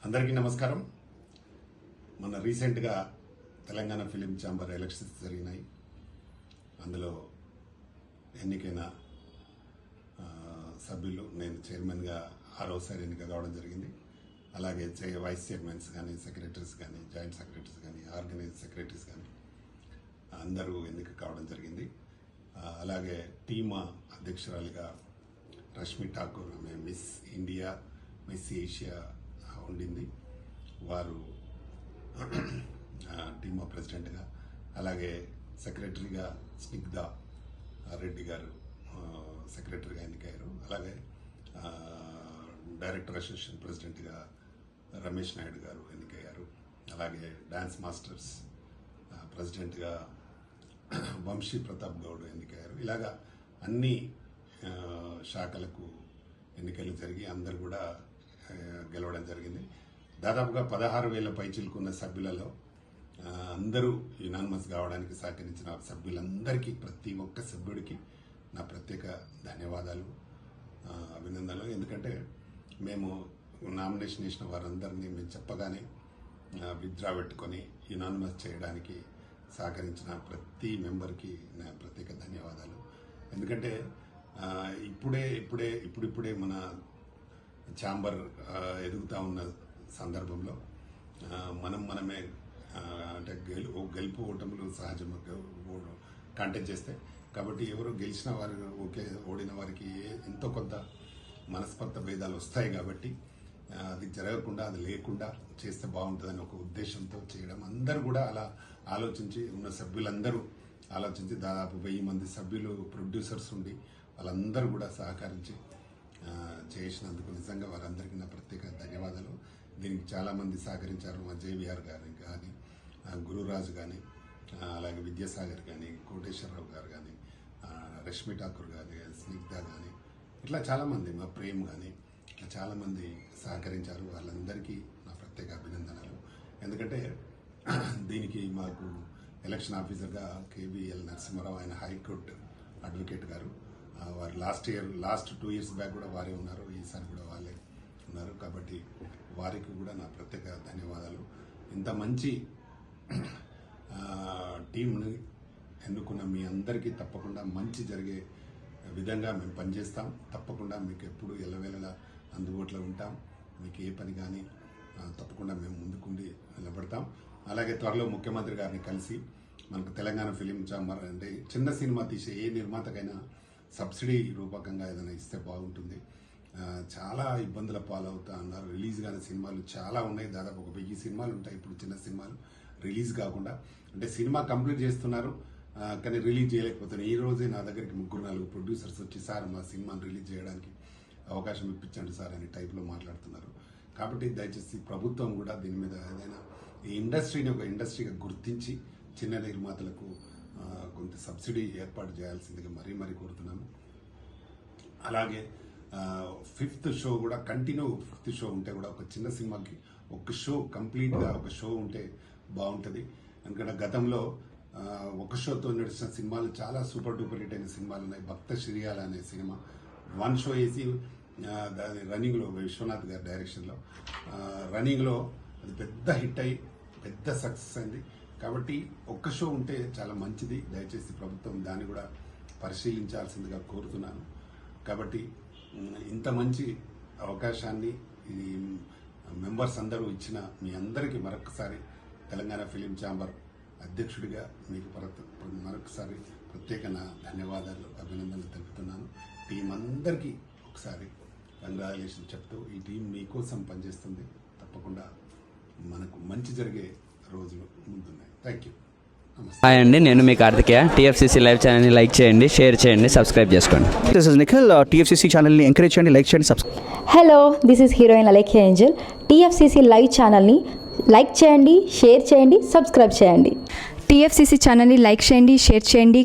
అందరికీ నమస్కారం. మన రీసెంట్గా తెలంగాణ ఫిలిం ఛాంబర్ ఎలక్షన్స్ జరిగినాయి. అందులో ఎన్నికైన సభ్యులు నేను చైర్మన్గా 6వసారి ఎన్నిక కావడం జరిగింది. అలాగే వైస్ చైర్మన్స్ కానీ, సెక్రటరీస్ కానీ, జాయింట్ సెక్రటరీస్ కానీ, ఆర్గనైజ్ సెక్రటరీస్ కానీ అందరూ ఎన్నిక కావడం జరిగింది. అలాగే టీమ్ అధ్యక్షురాలిగా రష్మి ఠాకూర్, ఆమె మిస్ ఇండియా, మిస్ ఏషియా ఉండింది. వారు టీమ్ ప్రెసిడెంట్గా, అలాగే సెక్రటరీగా స్నిగ్ధ రెడ్డి గారు సెక్రటరీగా ఎన్నికయ్యారు. అలాగే డైరెక్టర్ అసోసియేషన్ ప్రెసిడెంట్గా రమేష్ నాయుడు గారు ఎన్నికయ్యారు. అలాగే డాన్స్ మాస్టర్స్ ప్రెసిడెంట్గా వంశీ ప్రతాప్ గౌడ్ ఎన్నికయ్యారు. ఇలాగా అన్ని శాఖలకు ఎన్నికలు జరిగి అందరు కూడా గెలవడం జరిగింది. దాదాపుగా 16,000 పైచిలుకున్న సభ్యులలో అందరూ యునానిమస్ కావడానికి సహకరించిన సభ్యులందరికీ, ప్రతి ఒక్క సభ్యుడికి నా ప్రత్యేక ధన్యవాదాలు, అభినందనలు. ఎందుకంటే మేము నామినేషన్ వేసిన వారందరినీ మేము చెప్పగానే విత్డ్రా పెట్టుకొని యునానిమస్ చేయడానికి సహకరించిన ప్రతి మెంబర్కి నా ప్రత్యేక ధన్యవాదాలు. ఎందుకంటే ఇప్పుడిప్పుడే మన ఛాంబర్ ఎదుగుతూ ఉన్న సందర్భంలో మనమే అంటే గెలుపు ఓటములు సహజం కాంటెస్ట్ చేస్తే, కాబట్టి ఎవరు గెలిచిన వారు ఓకే, ఓడిన వారికి ఎంతో కొంత మనస్పర్ధ భేదాలు వస్తాయి. కాబట్టి అది జరగకుండా, అది లేకుండా చేస్తే బాగుంటుందని ఒక ఉద్దేశంతో చేయడం. అందరూ కూడా అలా ఆలోచించి, ఉన్న సభ్యులందరూ ఆలోచించి, దాదాపు 1000 మంది సభ్యులు ప్రొడ్యూసర్స్ ఉండి వాళ్ళందరూ కూడా సహకరించి చేసినందుకు నిజంగా వారందరికీ నా ప్రత్యేక ధన్యవాదాలు. దీనికి చాలామంది సహకరించారు. మా జేవిఆర్ గారు కానీ, గురురాజు కానీ, అలాగే విద్యాసాగర్ కానీ, కోటేశ్వరరావు గారు కానీ, రష్మి ఠాకూర్ కానీ, స్నిగ్ధ కానీ, ఇట్లా చాలామంది, మా ప్రేమ్ కానీ, ఇట్లా చాలామంది సహకరించారు. వాళ్ళందరికీ నా ప్రత్యేక అభినందనలు. ఎందుకంటే దీనికి మాకు ఎలక్షన్ ఆఫీసర్గా కేవీఎల్ నరసింహారావు, ఆయన హైకోర్టు అడ్వకేట్ గారు, వారు లాస్ట్ 2 years బ్యాక్ కూడా వారే ఉన్నారు, ఈసారి కూడా వాళ్ళే ఉన్నారు. కాబట్టి వారికి కూడా నా ప్రత్యేక ధన్యవాదాలు. ఇంత మంచి టీంని ఎన్నుకున్న మీ అందరికీ తప్పకుండా మంచి జరిగే విధంగా మేము పనిచేస్తాం. తప్పకుండా మీకు ఎప్పుడు ఎల్లవేళలా అందుబాటులో ఉంటాం. మీకు ఏ పని కానీ తప్పకుండా మేము ముందుకుండి నిలబడతాం. అలాగే త్వరలో ముఖ్యమంత్రి గారిని కలిసి మనకు తెలంగాణ ఫిలిం ఛాంబర్ అంటే చిన్న సినిమా తీసే ఏ నిర్మాతకైనా సబ్సిడీ రూపకంగా ఏదైనా ఇస్తే బాగుంటుంది. చాలా ఇబ్బందుల పాలవుతా అన్నారు. రిలీజ్ కాని సినిమాలు చాలా ఉన్నాయి. దాదాపు 1000 సినిమాలు ఉంటాయి ఇప్పుడు, చిన్న సినిమాలు రిలీజ్ కాకుండా. అంటే సినిమా కంప్లీట్ చేస్తున్నారు కానీ రిలీజ్ చేయలేకపోతున్నారు. ఈ రోజే నా దగ్గరికి 3-4 ప్రొడ్యూసర్స్ వచ్చి, సార్ మా సినిమాని రిలీజ్ చేయడానికి అవకాశం ఇప్పించండి సార్ అని టైప్లో మాట్లాడుతున్నారు. కాబట్టి దయచేసి ప్రభుత్వం కూడా దీని మీద ఏదైనా ఈ ఇండస్ట్రీని ఒక ఇండస్ట్రీగా గుర్తించి చిన్న నిర్మాతలకు కొంత సబ్సిడీ ఏర్పాటు చేయాల్సిందిగా మరీ కోరుతున్నాను. అలాగే 5th షో కూడా కంటిన్యూ 5th షో ఉంటే కూడా, ఒక చిన్న సినిమాకి ఒక షో కంప్లీట్గా ఒక షో ఉంటే బాగుంటుంది. ఎందుకంటే గతంలో ఒక షోతో నడిచిన సినిమాలు చాలా సూపర్ డూపర్ హిట్ అయిన సినిమాలు ఉన్నాయి. భక్త శ్రీయాల అనే సినిమా 1 షో వేసి దాని రన్నింగ్లో, విశ్వనాథ్ గారి డైరెక్షన్లో రన్నింగ్లో అది పెద్ద హిట్ అయ్యి పెద్ద సక్సెస్ అయింది. కాబట్టి ఒక్క షో ఉంటే చాలా మంచిది. దయచేసి ప్రభుత్వం దాన్ని కూడా పరిశీలించాల్సిందిగా కోరుతున్నాను. కాబట్టి ఇంత మంచి అవకాశాన్ని ఈ మెంబర్స్ అందరూ ఇచ్చిన మీ అందరికీ మరొకసారి తెలంగాణ ఫిలిం ఛాంబర్ అధ్యక్షుడిగా మీకు మరొకసారి ప్రత్యేక ధన్యవాదాలు, అభినందనలు తెలుపుతున్నాను. టీం అందరికీ ఒకసారి కంగ్రాచులేషన్ చెప్తూ, ఈ టీం మీకోసం పనిచేస్తుంది. తప్పకుండా మనకు మంచి జరిగే రోజులు ముందున్నాయి. Thank you. హాయ్ అండి, నేను మీ కార్తికేయ. టీఎఫ్సీసీ లైవ్ ఛానల్ని లైక్ చేయండి, షేర్ చేయండి, సబ్స్క్రైబ్ చేసుకోండి. This is Nikhil. టీఎఫ్సీసీ ఛానల్ని ఎంకరేజ్ చేయండి, లైక్ చేయండి, subscribe. Hello, this is heroine Alekhya Angel. TFCC live ఛానల్ని లైక్ చేయండి, షేర్ చేయండి, సబ్స్క్రైబ్ చేయండి. టీఎఫ్సీసీ ఛానల్ని లైక్ చేయండి, షేర్ చేయండి,